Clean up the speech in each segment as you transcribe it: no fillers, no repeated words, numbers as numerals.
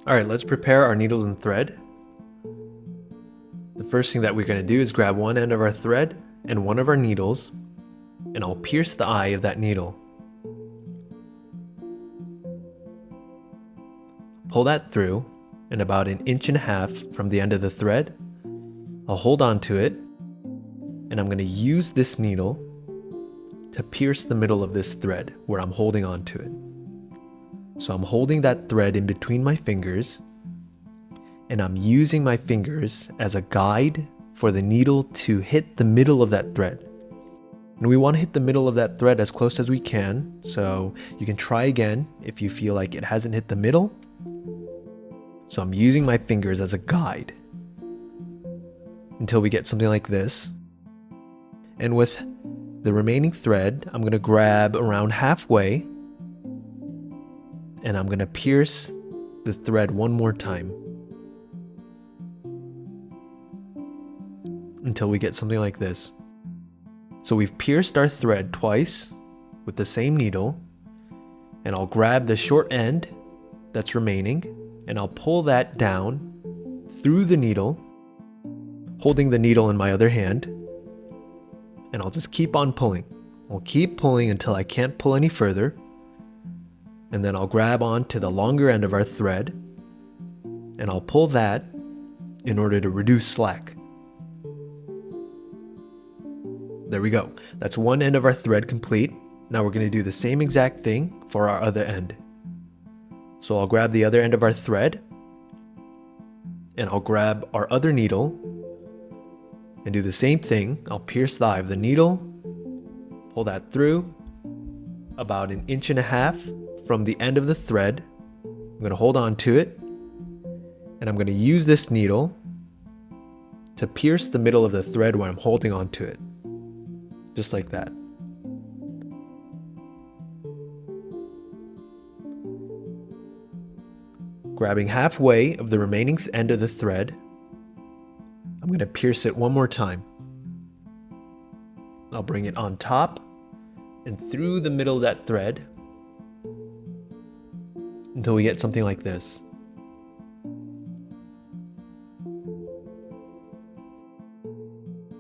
Alright, let's prepare our needles and thread. The first thing that we're going to do is grab one end of our thread and one of our needles, and I'll pierce the eye of that needle. Pull that through, and about 1.5 inches from the end of the thread, I'll hold on to it, and I'm going to use this needle to pierce the middle of this thread where I'm holding on to it. So I'm holding that thread in between my fingers, and I'm using my fingers as a guide for the needle to hit the middle of that thread. And we want to hit the middle of that thread as close as we can, so you can try again if you feel like it hasn't hit the middle. So I'm using my fingers as a guide until we get something like this. And with the remaining thread, I'm going to grab around halfway, and I'm going to pierce the thread one more time until we get something like this. So we've pierced our thread twice with the same needle, and I'll grab the short end that's remaining and I'll pull that down through the needle, holding the needle in my other hand, and I'll just keep on pulling. I'll keep pulling until I can't pull any further, and then I'll grab on to the longer end of our thread and I'll pull that in order to reduce slack. There we go. That's one end of our thread complete. Now we're going to do the same exact thing for our other end. So I'll grab the other end of our thread, and I'll grab our other needle and do the same thing. I'll pierce the eye of the needle, pull that through about 1.5 inches from the end of the thread. I'm going to hold on to it, and I'm going to use this needle to pierce the middle of the thread where I'm holding on to it. Just like that. Grabbing halfway of the remaining end of the thread, I'm going to pierce it one more time. I'll bring it on top and through the middle of that thread until we get something like this.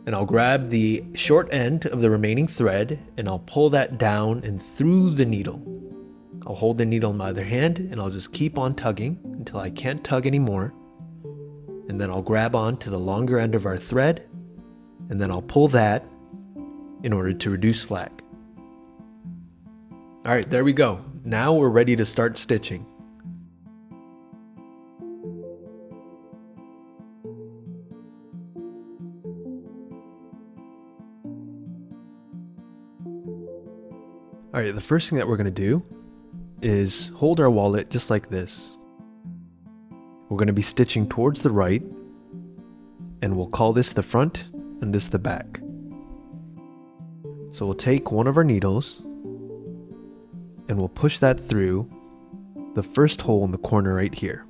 And I'll grab the short end of the remaining thread and I'll pull that down and through the needle. I'll hold the needle in my other hand and I'll just keep on tugging until I can't tug anymore. And then I'll grab on to the longer end of our thread and then I'll pull that in order to reduce slack. Alright, there we go. Now we're ready to start stitching. Alright, the first thing that we're going to do is hold our wallet just like this. We're going to be stitching towards the right, and we'll call this the front and this the back. So we'll take one of our needles and we'll push that through the first hole in the corner right here.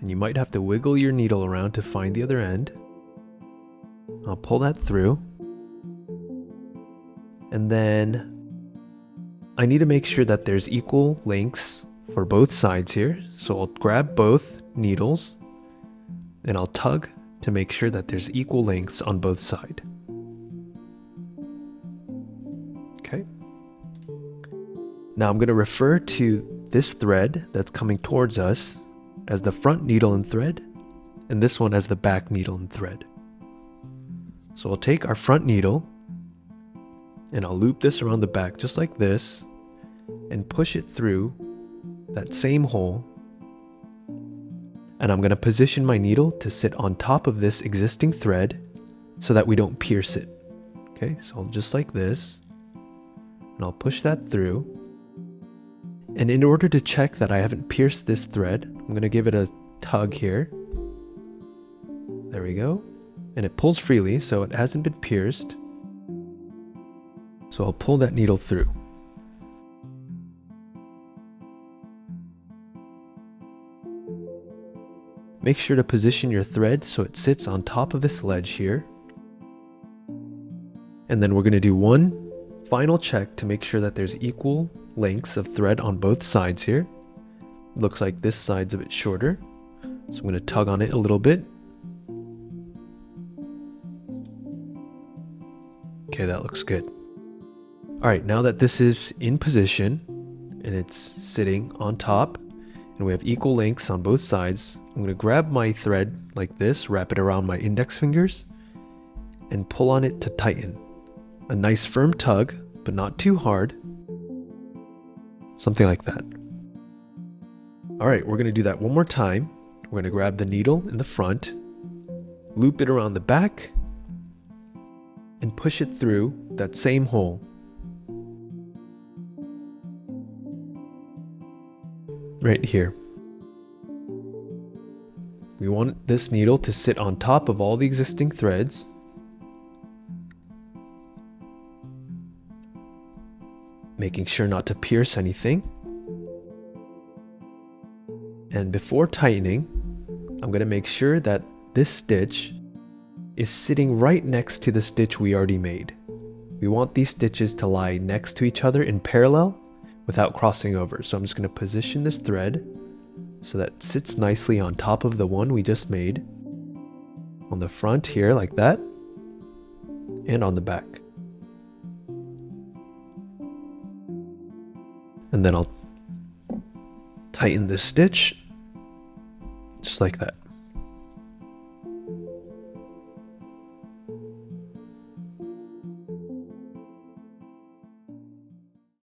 And you might have to wiggle your needle around to find the other end. I'll pull that through. And then I need to make sure that there's equal lengths for both sides here. So I'll grab both needles and I'll tug to make sure that there's equal lengths on both sides. Okay. Now I'm going to refer to this thread that's coming towards us as the front needle and thread, and this one as the back needle and thread. So I'll take our front needle and I'll loop this around the back just like this and push it through that same hole. And I'm going to position my needle to sit on top of this existing thread so that we don't pierce it. Okay, so just like this, and I'll push that through. And in order to check that I haven't pierced this thread, I'm going to give it a tug here. There we go. And it pulls freely, so it hasn't been pierced. So I'll pull that needle through. Make sure to position your thread so it sits on top of this ledge here. And then we're going to do one final check to make sure that there's equal lengths of thread on both sides here. Looks like this side's a bit shorter, so I'm going to tug on it a little bit. Okay, that looks good. Alright, now that this is in position and it's sitting on top and we have equal lengths on both sides, I'm going to grab my thread like this, wrap it around my index fingers, and pull on it to tighten. A nice firm tug, but not too hard. Something like that. Alright, we're going to do that one more time. We're going to grab the needle in the front, loop it around the back, and push it through that same hole. Right here. We want this needle to sit on top of all the existing threads. Making sure not to pierce anything. And before tightening, I'm going to make sure that this stitch is sitting right next to the stitch we already made. We want these stitches to lie next to each other in parallel without crossing over. So I'm just going to position this thread so that it sits nicely on top of the one we just made. On the front here like that, and on the back. And then I'll tighten this stitch just like that.